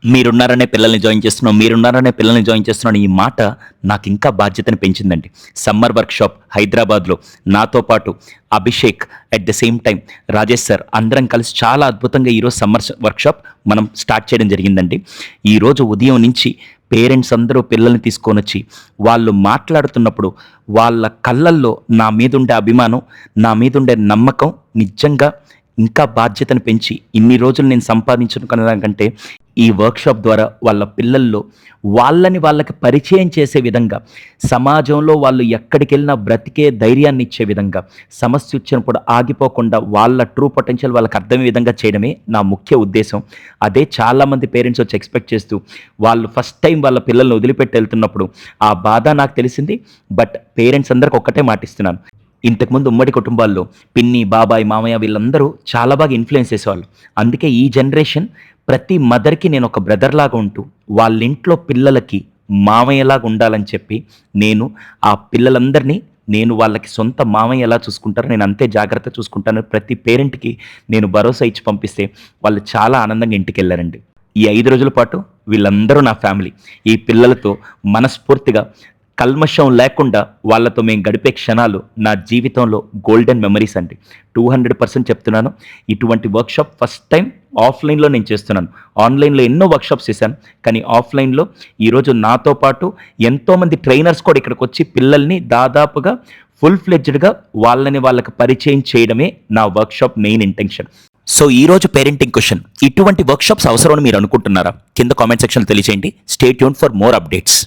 మీరున్నారనే పిల్లల్ని జాయిన్ చేస్తున్నాం, మీరున్నారనే పిల్లల్ని జాయిన్ చేస్తున్నాను ఈ మాట నాకు ఇంకా బాధ్యతను పెంచిందండి. సమ్మర్ వర్క్షాప్ హైదరాబాద్లో నాతో పాటు Abhishek, at the same time Rajesh sir అందరం కలిసి చాలా అద్భుతంగా ఈరోజు సమ్మర్ వర్క్షాప్ మనం స్టార్ట్ చేయడం జరిగిందండి. ఈరోజు ఉదయం నుంచి పేరెంట్స్ అందరూ పిల్లల్ని తీసుకొని వచ్చి వాళ్ళు మాట్లాడుతున్నప్పుడు వాళ్ళ కళ్ళల్లో నా మీదుండే అభిమానం, నా మీదుండే నమ్మకం నిజంగా ఇంకా బాధ్యతను పెంచి ఇన్ని రోజులు నేను సంపాదించుకున్న దానికంటే ఈ వర్క్షాప్ ద్వారా వాళ్ళ పిల్లల్లో వాళ్ళకి పరిచయం చేసే విధంగా, సమాజంలో వాళ్ళు ఎక్కడికి వెళ్ళినా బ్రతికే ధైర్యాన్ని ఇచ్చే విధంగా, సమస్య వచ్చినప్పుడు ఆగిపోకుండా వాళ్ళ ట్రూ పొటెన్షియల్ వాళ్ళకి అర్థమయ్యే విధంగా చేయడమే నా ముఖ్య ఉద్దేశం. అదే చాలామంది పేరెంట్స్ వచ్చి ఎక్స్పెక్ట్ చేస్తూ వాళ్ళు ఫస్ట్ టైం వాళ్ళ పిల్లల్ని వదిలిపెట్టి వెళ్తున్నప్పుడు ఆ బాధ నాకు తెలిసింది. బట్ పేరెంట్స్ అందరికి ఒక్కటే మాటిస్తున్నాను, ఇంతకుముందు ఉమ్మడి కుటుంబాల్లో పిన్ని, బాబాయ్, మామయ్య వీళ్ళందరూ చాలా బాగా ఇన్ఫ్లుయెన్స్ చేసేవాళ్ళు. అందుకే ఈ జనరేషన్ ప్రతి మదర్‌కి నేను ఒక బ్రదర్ లాగా ఉంటూ, వాళ్ళ ఇంట్లో పిల్లలకి మామయ్యలాగా ఉండాలని చెప్పి, నేను ఆ పిల్లలందరినీ నేను వాళ్ళకి సొంత మామయ్య ఎలా చూసుకుంటారో నేను అంతే జాగ్రత్త చూసుకుంటాను. ప్రతి పేరెంట్‌కి నేను భరోసా ఇచ్చి పంపిస్తే వాళ్ళు చాలా ఆనందంగా ఇంటికెళ్లారండి. ఈ 5 రోజుల పాటు వీళ్ళందరూ నా ఫ్యామిలీ. ఈ పిల్లలతో మనస్ఫూర్తిగా కల్మషం లేకుండా వాళ్ళతో మేము గడిపే క్షణాలు నా జీవితంలో గోల్డెన్ మెమరీస్ అండి. 200% చెప్తున్నాను. ఇటువంటి వర్క్షాప్ ఫస్ట్ టైం ఆఫ్లైన్లో నేను చేస్తున్నాను. ఆన్లైన్లో ఎన్నో వర్క్షాప్స్ చేశాను, కానీ ఆఫ్లైన్లో ఈరోజు నాతో పాటు ఎంతోమంది ట్రైనర్స్ కూడా ఇక్కడికి వచ్చి పిల్లల్ని దాదాపుగా ఫుల్ ఫ్లెడ్జ్డ్గా వాళ్ళకి పరిచయం చేయడమే నా వర్క్షాప్ మెయిన్ ఇంటెన్షన్. సో ఈరోజు పేరెంటింగ్ క్వశ్చన్, ఇటువంటి వర్క్షాప్స్ అవసరం మీరు అనుకుంటున్నారా? కింద కామెంట్ సెక్షన్లో తెలియజేయండి. Stay tune for more updates.